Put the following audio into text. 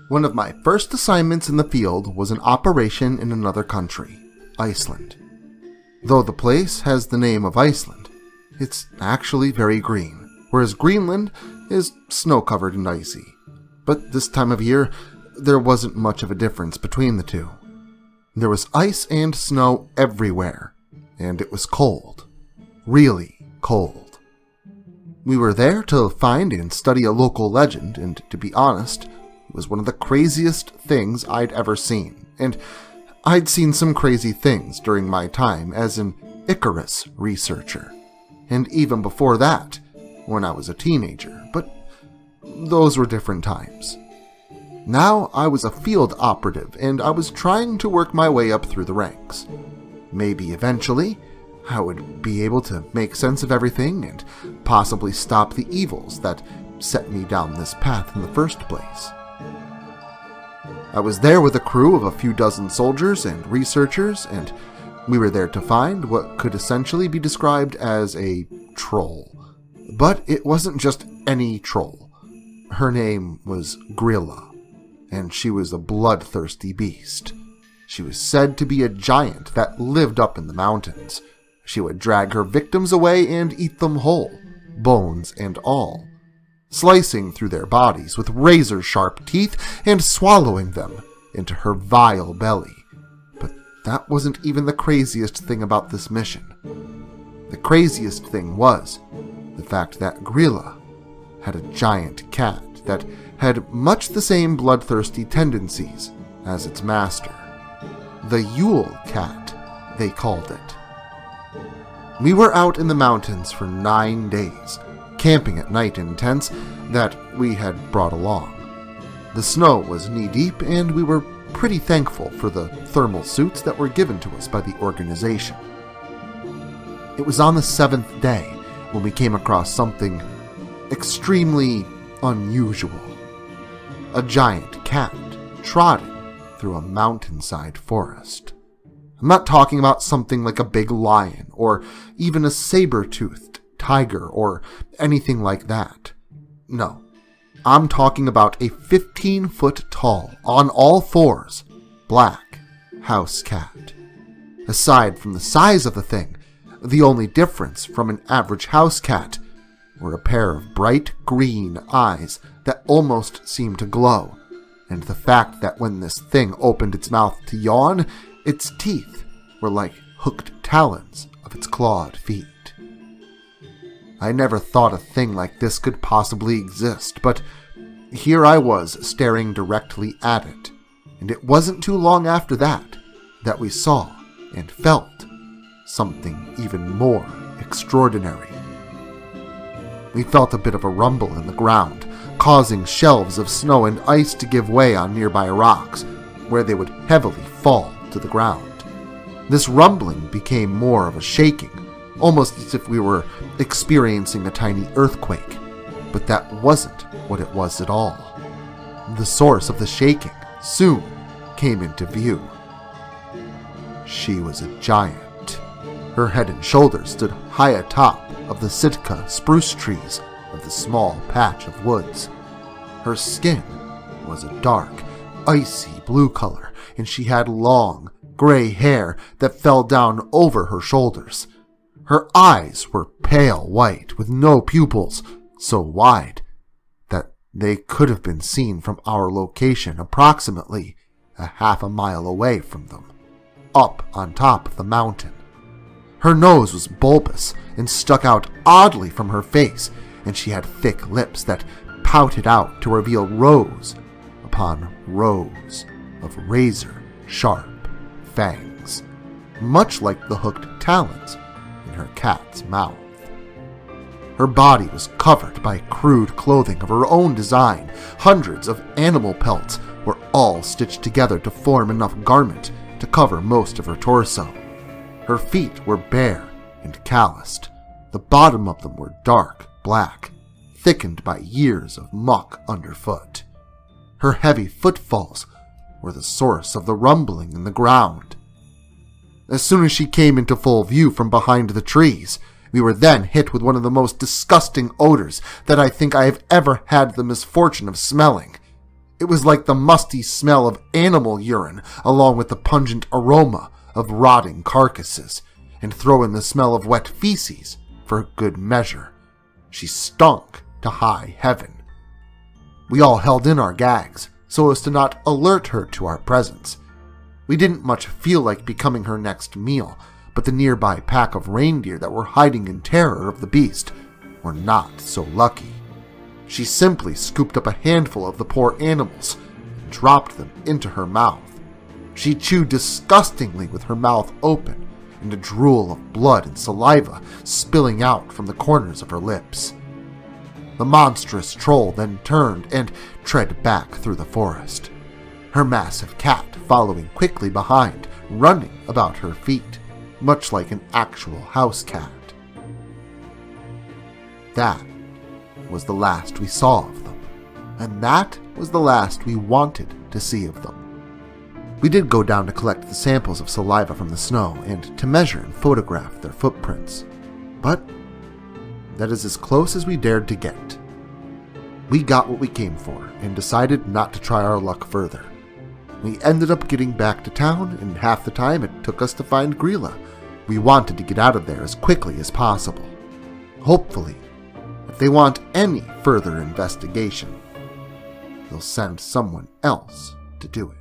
One of my first assignments in the field was an operation in another country, Iceland. Though the place has the name of Iceland, it's actually very green, whereas Greenland is snow-covered and icy. But this time of year, there wasn't much of a difference between the two. There was ice and snow everywhere, and it was cold. Really cold. We were there to find and study a local legend, and to be honest, it was one of the craziest things I'd ever seen, and I'd seen some crazy things during my time as an I.C.A.R.U.S researcher, and even before that, when I was a teenager, but those were different times. Now I was a field operative, and I was trying to work my way up through the ranks. Maybe eventually, I would be able to make sense of everything and possibly stop the evils that set me down this path in the first place. I was there with a crew of a few dozen soldiers and researchers, and we were there to find what could essentially be described as a troll. But it wasn't just any troll. Her name was Gryla, and she was a bloodthirsty beast. She was said to be a giant that lived up in the mountains. She would drag her victims away and eat them whole, bones and all, slicing through their bodies with razor-sharp teeth and swallowing them into her vile belly. But that wasn't even the craziest thing about this mission. The craziest thing was the fact that Gryla had a giant cat that had much the same bloodthirsty tendencies as its master. The Yule cat, they called it. We were out in the mountains for 9 days, camping at night in tents that we had brought along. The snow was knee-deep, and we were pretty thankful for the thermal suits that were given to us by the organization. It was on the 7th day when we came across something extremely unusual. A giant cat trotting through a mountainside forest. I'm not talking about something like a big lion or even a saber-toothed tiger or anything like that. No, I'm talking about a 15-foot tall, on all fours, black house cat. Aside from the size of the thing, the only difference from an average house cat were a pair of bright green eyes that almost seemed to glow, and the fact that when this thing opened its mouth to yawn, its teeth were like hooked talons of its clawed feet. I never thought a thing like this could possibly exist, but here I was staring directly at it, and it wasn't too long after that that we saw and felt something even more extraordinary. We felt a bit of a rumble in the ground, causing shelves of snow and ice to give way on nearby rocks, where they would heavily fall to the ground. This rumbling became more of a shaking, almost as if we were experiencing a tiny earthquake, but that wasn't what it was at all. The source of the shaking soon came into view. She was a giant. Her head and shoulders stood high atop of the Sitka spruce trees of the small patch of woods. Her skin was a dark, icy blue color, and she had long, gray hair that fell down over her shoulders. Her eyes were pale white with no pupils, so wide that they could have been seen from our location approximately a half a mile away from them, up on top of the mountain. Her nose was bulbous and stuck out oddly from her face, and she had thick lips that pouted out to reveal rows upon rows of razor-sharp fangs, much like the hooked talons in her cat's mouth. Her body was covered by crude clothing of her own design. Hundreds of animal pelts were all stitched together to form enough garment to cover most of her torso. Her feet were bare and calloused. The bottom of them were dark black, thickened by years of muck underfoot. Her heavy footfalls were the source of the rumbling in the ground. As soon as she came into full view from behind the trees, we were then hit with one of the most disgusting odors that I think I have ever had the misfortune of smelling. It was like the musty smell of animal urine, along with the pungent aroma of rotting carcasses, and throw in the smell of wet feces for good measure. She stunk to high heaven. We all held in our gags so as to not alert her to our presence. We didn't much feel like becoming her next meal, but the nearby pack of reindeer that were hiding in terror of the beast were not so lucky. She simply scooped up a handful of the poor animals and dropped them into her mouth. She chewed disgustingly with her mouth open, and a drool of blood and saliva spilling out from the corners of her lips. The monstrous troll then turned and tread back through the forest, her massive cat following quickly behind, running about her feet, much like an actual house cat. That was the last we saw of them, and that was the last we wanted to see of them. We did go down to collect the samples of saliva from the snow and to measure and photograph their footprints, but that is as close as we dared to get. We got what we came for and decided not to try our luck further. We ended up getting back to town in half the time it took us to find Gryla. We wanted to get out of there as quickly as possible. Hopefully, if they want any further investigation, they'll send someone else to do it.